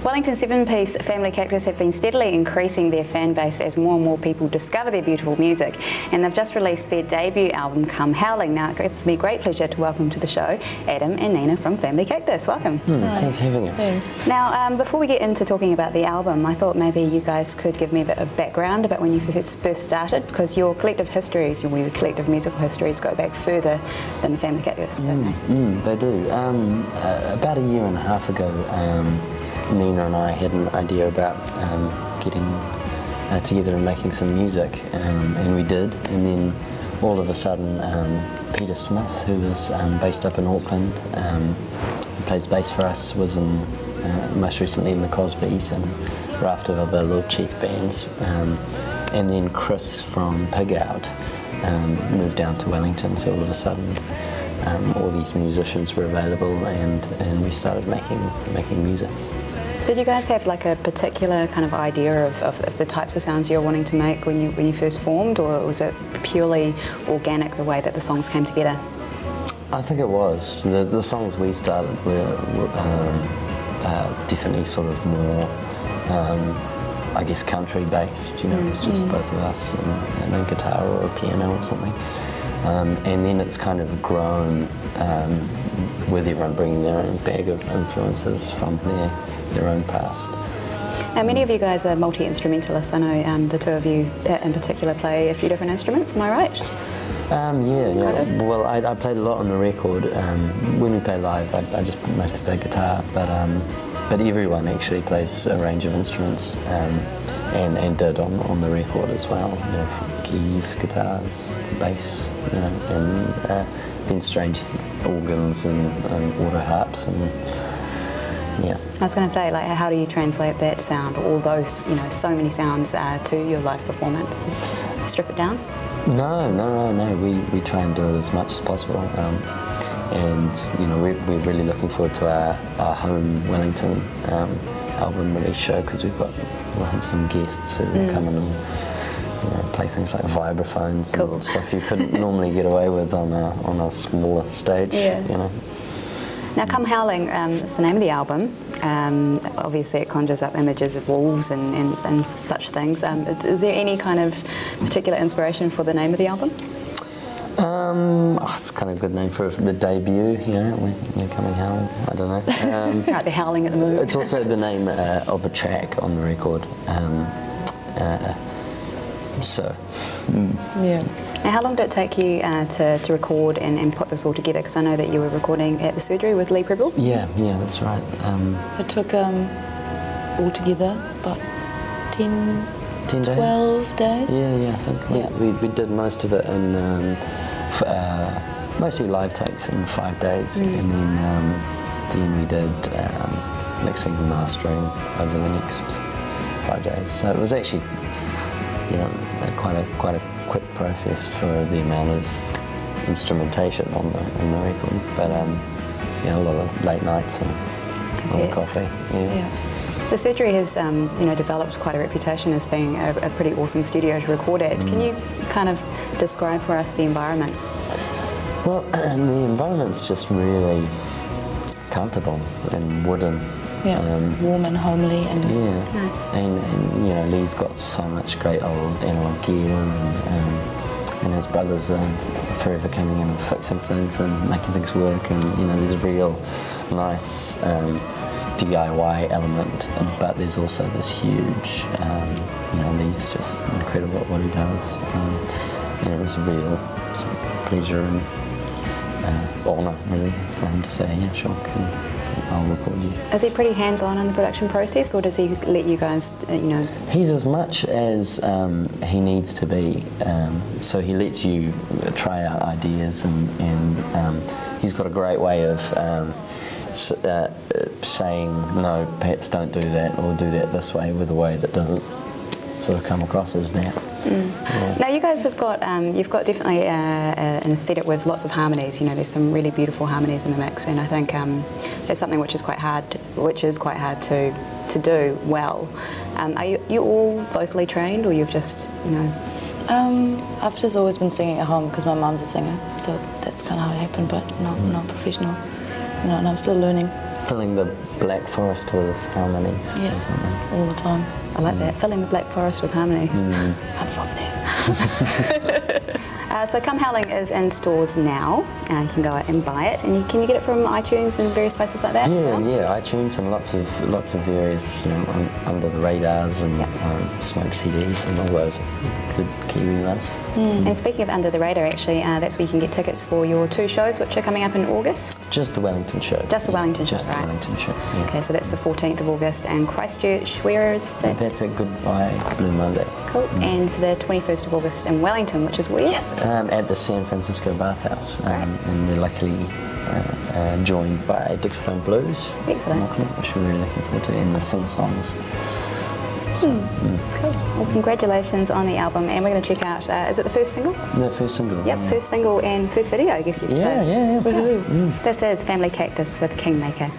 Wellington's 7-piece Family Cactus have been steadily increasing their fan base as more and more people discover their beautiful music, and they've just released their debut album, Come Howling. Now it gives me great pleasure to welcome to the show Adam and Nina from Family Cactus. Welcome. Thanks for having us. Thanks. Now, before we get into talking about the album, I thought maybe you guys could give me a bit of background about when you first started, because your collective histories, your collective musical histories, go back further than the Family Cactus, don't they? They do. About a year and a half ago, Nina and I had an idea about getting together and making some music, and we did. And then all of a sudden, Peter Smith, who was based up in Auckland, who plays bass for us, was in most recently in the Cosbys and a raft of other Lord Chief bands. And then Chris from Pig Out moved down to Wellington, so all of a sudden all these musicians were available, and we started making music. Did you guys have like a particular kind of idea of the types of sounds you were wanting to make when you first formed, or was it purely organic the way that the songs came together? I think it was. The songs we started were definitely sort of more, I guess, country based. You know, it was just both of us and a guitar or a piano or something. And then it's kind of grown with everyone bringing their own bag of influences from their own past. Now, many of you guys are multi-instrumentalists. I know the two of you in particular play a few different instruments, am I right? Yeah. Well, I played a lot on the record. When we play live, I just mostly play guitar, but everyone actually plays a range of instruments, and did on the record as well. You know, keys, guitars, bass, you know, and then strange organs and auto harps and. Yeah. I was going to say, like, how do you translate that sound, all those, you know, so many sounds to your live performance? Strip it down? No. We try and do it as much as possible, and you know, we're really looking forward to our home Wellington album release show, because we'll have some guests who will come in and, you know, play things like vibraphones and stuff you couldn't normally get away with on a smaller stage. Yeah. You know. Now, Come Howling is the name of the album. Obviously it conjures up images of wolves and such things. Is there any kind of particular inspiration for the name of the album? It's kind of a good name for the debut, you know, when Coming Howling, I don't know. Right, they're howling at the moment. It's also the name of a track on the record. Yeah. Now, how long did it take you to record and put this all together? Because I know that you were recording at the surgery with Lee Preble. Yeah, that's right. It took all together about 10 12 days. Yeah, I think we did most of it in mostly live takes in 5 days, and then we did mixing and mastering over the next 5 days. So it was actually, you know, quite a quick process for the amount of instrumentation on the record, but you know, a lot of late nights and a lot of coffee. Yeah. The surgery has you know, developed quite a reputation as being a pretty awesome studio to record at. Can you kind of describe for us the environment? Well, the environment's just really comfortable and wooden. Yeah, warm and homely, and nice. And you know, Lee's got so much great old analog gear, and his brothers are forever coming in and fixing things and making things work, and you know, there's a real nice DIY element, but there's also this huge, you know, Lee's just incredible at what he does, and it was a real pleasure and honour, really, for him to say, yeah, sure, I'll record you. Is he pretty hands-on in the production process, or does he let you guys, you know? He's as much as he needs to be. So he lets you try out ideas, and he's got a great way of saying, no, perhaps don't do that, or do that this way, with a way that doesn't sort of come across as that. Yeah. Now, you guys have got, you've got definitely an aesthetic with lots of harmonies. You know, there's some really beautiful harmonies in the mix, and I think that's something which is quite hard to do well. Are you all vocally trained, or you've just, you know? I've just always been singing at home because my mum's a singer, so that's kind of how it happened, but not professional. You know, and I'm still learning. filling the Black Forest with harmonies or something. Yeah, all the time. I like that, filling the Black Forest with harmonies. I'm from there. So Come Howling is in stores now. You can go out and buy it. And can you get it from iTunes and various places like that? Yeah, iTunes and lots of various, under the radars and Smoke CDs and all those good Kiwi ones. And speaking of under the radar, actually, that's where you can get tickets for your 2 shows, which are coming up in August. Just the Wellington show. Just the Wellington show, Just right? the Wellington show. Yeah. Okay, so that's the 14th of August, and Christchurch. Where is that? That's at Goodbye Blue Monday. Cool. And the 21st of August in Wellington, which is where? Yes. At the San Francisco Bathhouse, and we're luckily joined by Dixiephone Blues, Excellent. which we're really looking forward to, and the Sing Songs. Cool. Well, congratulations on the album, and we're going to check out. Is it the first single? The first single. Yep, yeah. first single and first video, I guess you could say. Yeah. This is Family Cactus with Kingmaker.